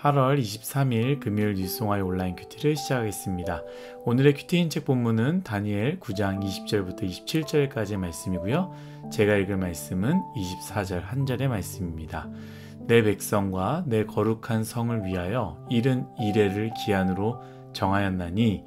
8월 23일 금요일 뉴스송화의 온라인 큐티를 시작하겠습니다. 오늘의 큐티인 책 본문은 다니엘 9장 20절부터 27절까지의 말씀이고요. 제가 읽을 말씀은 24절 1절의 말씀입니다. 내 백성과 내 거룩한 성을 위하여 71회를 기한으로 정하였나니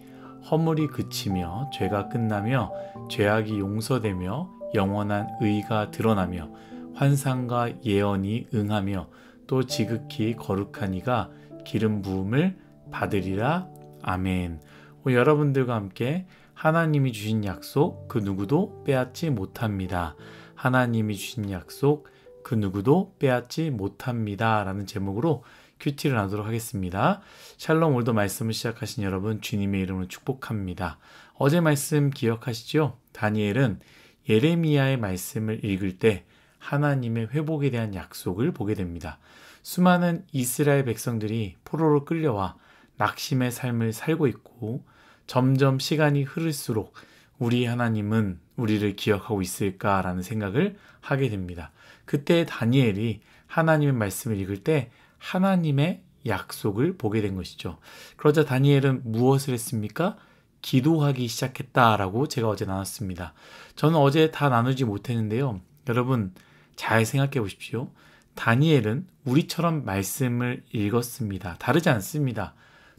허물이 그치며 죄가 끝나며 죄악이 용서되며 영원한 의가 드러나며 환상과 예언이 응하며 또 지극히 거룩한 이가 기름 부음을 받으리라. 아멘. 여러분들과 함께 하나님이 주신 약속 그 누구도 빼앗지 못합니다. 하나님이 주신 약속 그 누구도 빼앗지 못합니다. 라는 제목으로 큐티를 나누도록 하겠습니다. 샬롬. 오늘도 말씀을 시작하신 여러분 주님의 이름으로 축복합니다. 어제 말씀 기억하시죠? 다니엘은 예레미야의 말씀을 읽을 때 하나님의 회복에 대한 약속을 보게 됩니다. 수많은 이스라엘 백성들이 포로로 끌려와 낙심의 삶을 살고 있고 점점 시간이 흐를수록 우리 하나님은 우리를 기억하고 있을까라는 생각을 하게 됩니다. 그때 다니엘이 하나님의 말씀을 읽을 때 하나님의 약속을 보게 된 것이죠. 그러자 다니엘은 무엇을 했습니까? 기도하기 시작했다라고 제가 어제 나눴습니다. 저는 어제 다 나누지 못했는데요. 여러분 잘 생각해 보십시오. 다니엘은 우리처럼 말씀을 읽었습니다. 다르지 않습니다.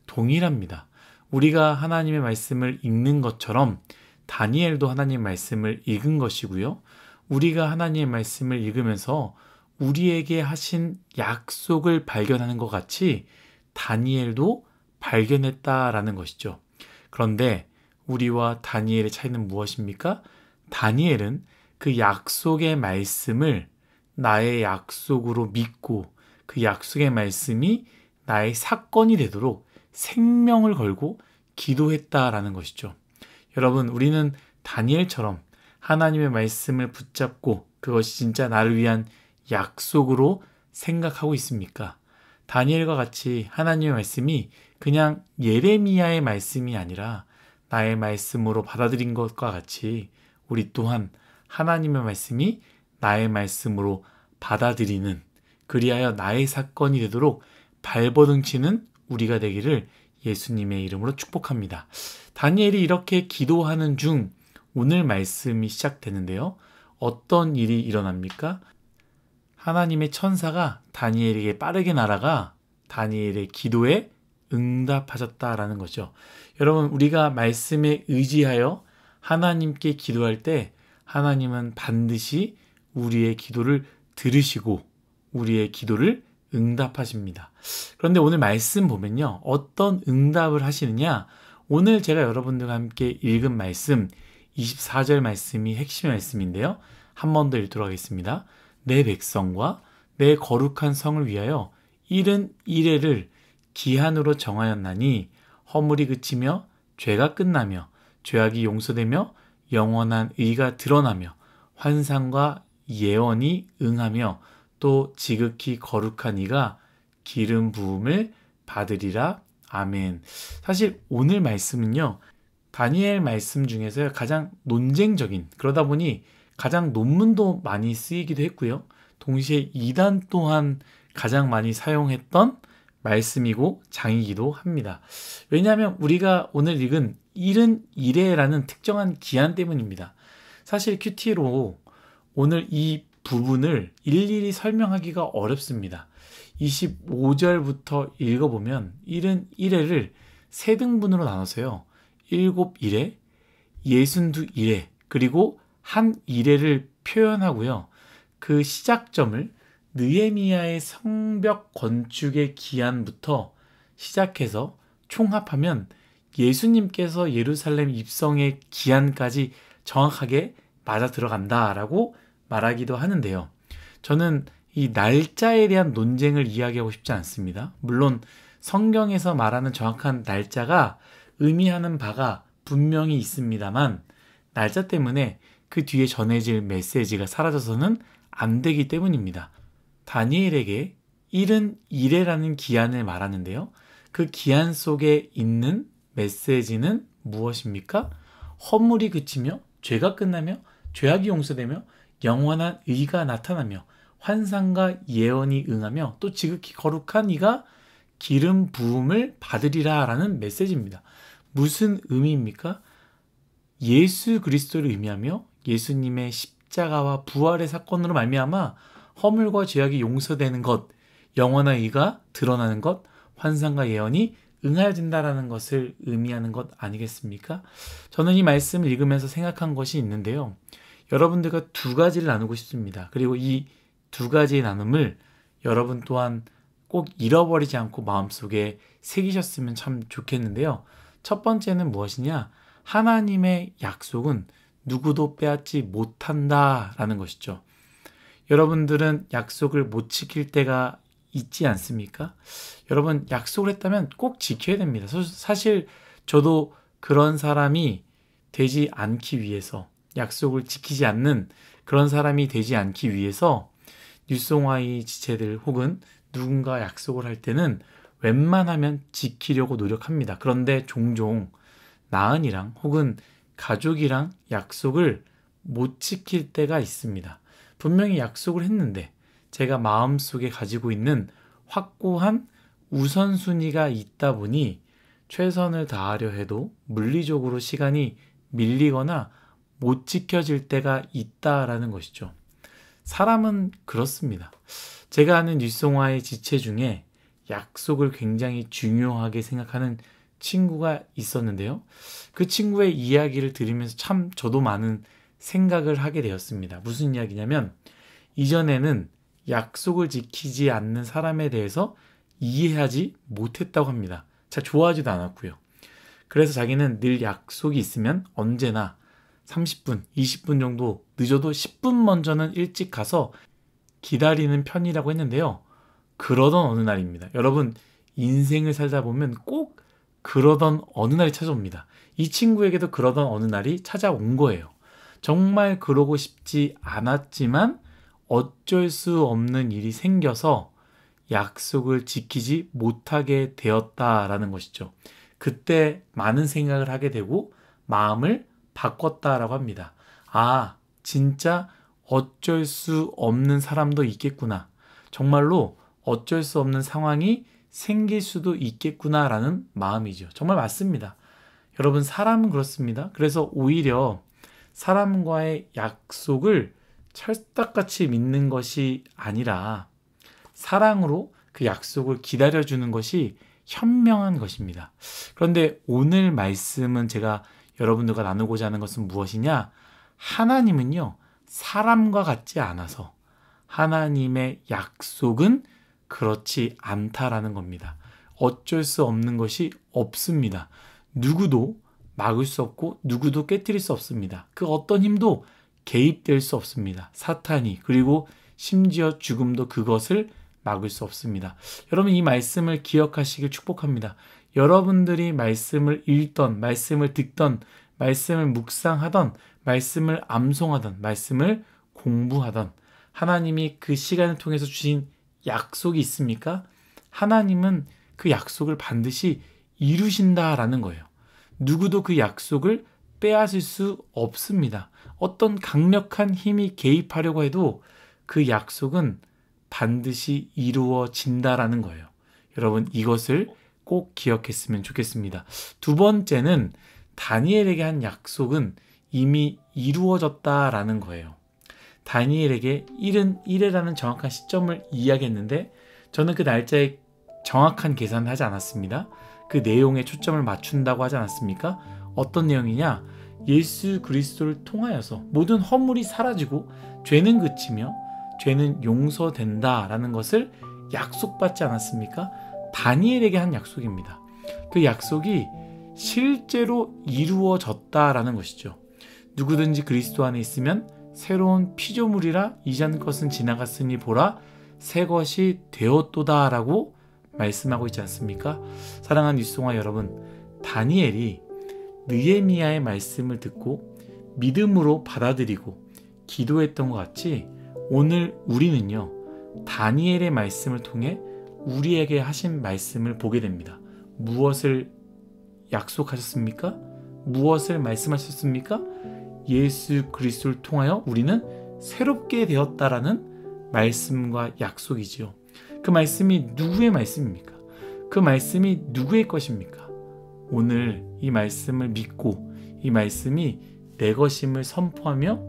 동일합니다. 우리가 하나님의 말씀을 읽는 것처럼 다니엘도 하나님의 말씀을 읽은 것이고요. 우리가 하나님의 말씀을 읽으면서 우리에게 하신 약속을 발견하는 것 같이 다니엘도 발견했다라는 것이죠. 그런데 우리와 다니엘의 차이는 무엇입니까? 다니엘은 그 약속의 말씀을 나의 약속으로 믿고 그 약속의 말씀이 나의 사건이 되도록 생명을 걸고 기도했다라는 것이죠. 여러분, 우리는 다니엘처럼 하나님의 말씀을 붙잡고 그것이 진짜 나를 위한 약속으로 생각하고 있습니까? 다니엘과 같이 하나님의 말씀이 그냥 예레미야의 말씀이 아니라 나의 말씀으로 받아들인 것과 같이 우리 또한 하나님의 말씀이 나의 말씀으로 받아들이는, 그리하여 나의 사건이 되도록 발버둥치는 우리가 되기를 예수님의 이름으로 축복합니다. 다니엘이 이렇게 기도하는 중 오늘 말씀이 시작되는데요. 어떤 일이 일어납니까? 하나님의 천사가 다니엘에게 빠르게 날아가 다니엘의 기도에 응답하셨다라는 거죠. 여러분, 우리가 말씀에 의지하여 하나님께 기도할 때 하나님은 반드시 우리의 기도를 들으시고 우리의 기도를 응답하십니다. 그런데 오늘 말씀 보면요. 어떤 응답을 하시느냐? 오늘 제가 여러분들과 함께 읽은 말씀 24절 말씀이 핵심 말씀인데요. 한 번 더 읽도록 하겠습니다. 내 백성과 내 거룩한 성을 위하여 71회를 기한으로 정하였나니 허물이 그치며 죄가 끝나며 죄악이 용서되며 영원한 의가 드러나며 환상과 예언이 응하며 또 지극히 거룩한 이가 기름 부음을 받으리라. 아멘. 사실 오늘 말씀은요. 다니엘 말씀 중에서 가장 논쟁적인, 그러다 보니 가장 논문도 많이 쓰이기도 했고요. 동시에 이단 또한 가장 많이 사용했던 말씀이고 장이기도 합니다. 왜냐하면 우리가 오늘 읽은 71회라는 특정한 기한 때문입니다. 사실 큐티로 오늘 이 부분을 일일이 설명하기가 어렵습니다. 25절부터 읽어보면 71회를 세 등분으로 나눠서요. 7일회, 62일회, 그리고 한 일회를 표현하고요. 그 시작점을 느헤미야의 성벽 건축의 기한부터 시작해서 총합하면 예수님께서 예루살렘 입성의 기한까지 정확하게 맞아 들어간다라고 말하기도 하는데요. 저는 이 날짜에 대한 논쟁을 이야기하고 싶지 않습니다. 물론 성경에서 말하는 정확한 날짜가 의미하는 바가 분명히 있습니다만 날짜 때문에 그 뒤에 전해질 메시지가 사라져서는 안 되기 때문입니다. 다니엘에게 71회라는 기한을 말하는데요. 그 기한 속에 있는 메시지는 무엇입니까? 허물이 그치며 죄가 끝나며 죄악이 용서되며 영원한 의가 나타나며 환상과 예언이 응하며 또 지극히 거룩한 이가 기름 부음을 받으리라 라는 메시지입니다. 무슨 의미입니까? 예수 그리스도를 의미하며 예수님의 십자가와 부활의 사건으로 말미암아 허물과 죄악이 용서되는 것, 영원한 의가 드러나는 것, 환상과 예언이 응하여진다라는 것을 의미하는 것 아니겠습니까? 저는 이 말씀을 읽으면서 생각한 것이 있는데요. 여러분들과 두 가지를 나누고 싶습니다. 그리고 이 두 가지의 나눔을 여러분 또한 꼭 잃어버리지 않고 마음속에 새기셨으면 참 좋겠는데요. 첫 번째는 무엇이냐? 하나님의 약속은 누구도 빼앗지 못한다라는 것이죠. 여러분들은 약속을 못 지킬 때가 있지 않습니까? 여러분 약속을 했다면 꼭 지켜야 됩니다. 사실 저도 그런 사람이 되지 않기 위해서, 약속을 지키지 않는 그런 사람이 되지 않기 위해서 뉴송아이 지체들 혹은 누군가 약속을 할 때는 웬만하면 지키려고 노력합니다. 그런데 종종 나은이랑 혹은 가족이랑 약속을 못 지킬 때가 있습니다. 분명히 약속을 했는데 제가 마음속에 가지고 있는 확고한 우선순위가 있다 보니 최선을 다하려 해도 물리적으로 시간이 밀리거나 못 지켜질 때가 있다라는 것이죠. 사람은 그렇습니다. 제가 아는 뉴송아의 지체 중에 약속을 굉장히 중요하게 생각하는 친구가 있었는데요. 그 친구의 이야기를 들으면서 참 저도 많은 생각을 하게 되었습니다. 무슨 이야기냐면 이전에는 약속을 지키지 않는 사람에 대해서 이해하지 못했다고 합니다. 잘 좋아하지도 않았고요. 그래서 자기는 늘 약속이 있으면 언제나 30분, 20분 정도 늦어도 10분 먼저는 일찍 가서 기다리는 편이라고 했는데요. 그러던 어느 날입니다. 여러분, 인생을 살다 보면 꼭 그러던 어느 날이 찾아옵니다. 이 친구에게도 그러던 어느 날이 찾아온 거예요. 정말 그러고 싶지 않았지만 어쩔 수 없는 일이 생겨서 약속을 지키지 못하게 되었다라는 것이죠. 그때 많은 생각을 하게 되고 마음을 바꿨다라고 합니다. 아, 진짜 어쩔 수 없는 사람도 있겠구나. 정말로 어쩔 수 없는 상황이 생길 수도 있겠구나라는 마음이죠. 정말 맞습니다. 여러분, 사람은 그렇습니다. 그래서 오히려 사람과의 약속을 찰떡같이 믿는 것이 아니라 사랑으로 그 약속을 기다려주는 것이 현명한 것입니다. 그런데 오늘 말씀은 제가 여러분들과 나누고자 하는 것은 무엇이냐? 하나님은요, 사람과 같지 않아서 하나님의 약속은 그렇지 않다라는 겁니다. 어쩔 수 없는 것이 없습니다. 누구도 막을 수 없고 누구도 깨트릴 수 없습니다. 그 어떤 힘도 개입될 수 없습니다. 사탄이, 그리고 심지어 죽음도 그것을 막을 수 없습니다. 여러분, 이 말씀을 기억하시길 축복합니다. 여러분들이 말씀을 읽던, 말씀을 듣던, 말씀을 묵상하던, 말씀을 암송하던, 말씀을 공부하던 하나님이 그 시간을 통해서 주신 약속이 있습니까? 하나님은 그 약속을 반드시 이루신다라는 거예요. 누구도 그 약속을 빼앗을 수 없습니다. 어떤 강력한 힘이 개입하려고 해도 그 약속은 반드시 이루어진다라는 거예요. 여러분, 이것을 꼭 기억했으면 좋겠습니다. 두 번째는 다니엘에게 한 약속은 이미 이루어졌다라는 거예요. 다니엘에게 1은 1회라는 정확한 시점을 이야기했는데 저는 그 날짜에 정확한 계산을 하지 않았습니다. 그 내용에 초점을 맞춘다고 하지 않았습니까? 어떤 내용이냐? 예수 그리스도를 통하여서 모든 허물이 사라지고 죄는 그치며 죄는 용서된다라는 것을 약속받지 않았습니까? 다니엘에게 한 약속입니다. 그 약속이 실제로 이루어졌다라는 것이죠. 누구든지 그리스도 안에 있으면 새로운 피조물이라 이전 것은 지나갔으니 보라 새 것이 되었도다라고 말씀하고 있지 않습니까? 사랑하는 뉴송아 여러분, 다니엘이 느헤미야의 말씀을 듣고 믿음으로 받아들이고 기도했던 것 같이 오늘 우리는요, 다니엘의 말씀을 통해 우리에게 하신 말씀을 보게 됩니다. 무엇을 약속하셨습니까? 무엇을 말씀하셨습니까? 예수 그리스도를 통하여 우리는 새롭게 되었다라는 말씀과 약속이지요. 그 말씀이 누구의 말씀입니까? 그 말씀이 누구의 것입니까? 오늘 이 말씀을 믿고 이 말씀이 내 것임을 선포하며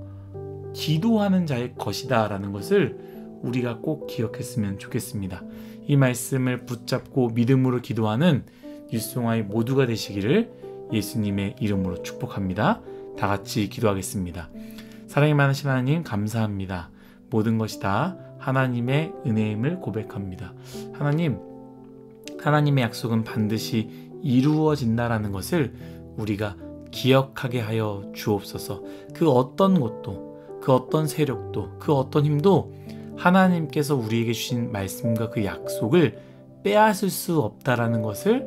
기도하는 자의 것이다 라는 것을 우리가 꼭 기억했으면 좋겠습니다. 이 말씀을 붙잡고 믿음으로 기도하는 뉴스송아의 모두가 되시기를 예수님의 이름으로 축복합니다. 다 같이 기도하겠습니다. 사랑이 많으신 하나님, 감사합니다. 모든 것이 다 하나님의 은혜임을 고백합니다. 하나님, 하나님의 약속은 반드시 이루어진다라는 것을 우리가 기억하게 하여 주옵소서. 그 어떤 것도, 그 어떤 세력도, 그 어떤 힘도 하나님께서 우리에게 주신 말씀과 그 약속을 빼앗을 수 없다라는 것을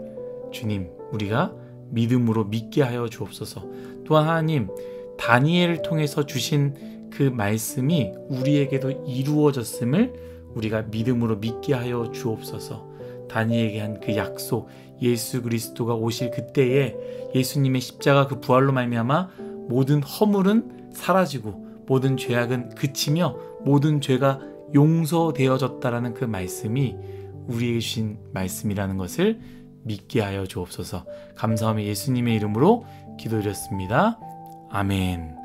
주님, 우리가 믿음으로 믿게 하여 주옵소서. 또한 하나님, 다니엘을 통해서 주신 그 말씀이 우리에게도 이루어졌음을 우리가 믿음으로 믿게 하여 주옵소서. 다니엘에게 한 그 약속, 예수 그리스도가 오실 그때에 예수님의 십자가 그 부활로 말미암아 모든 허물은 사라지고 모든 죄악은 그치며 모든 죄가 용서되어졌다라는 그 말씀이 우리에게 주신 말씀이라는 것을 믿게 하여 주옵소서. 감사하며 예수님의 이름으로 기도드렸습니다. 아멘.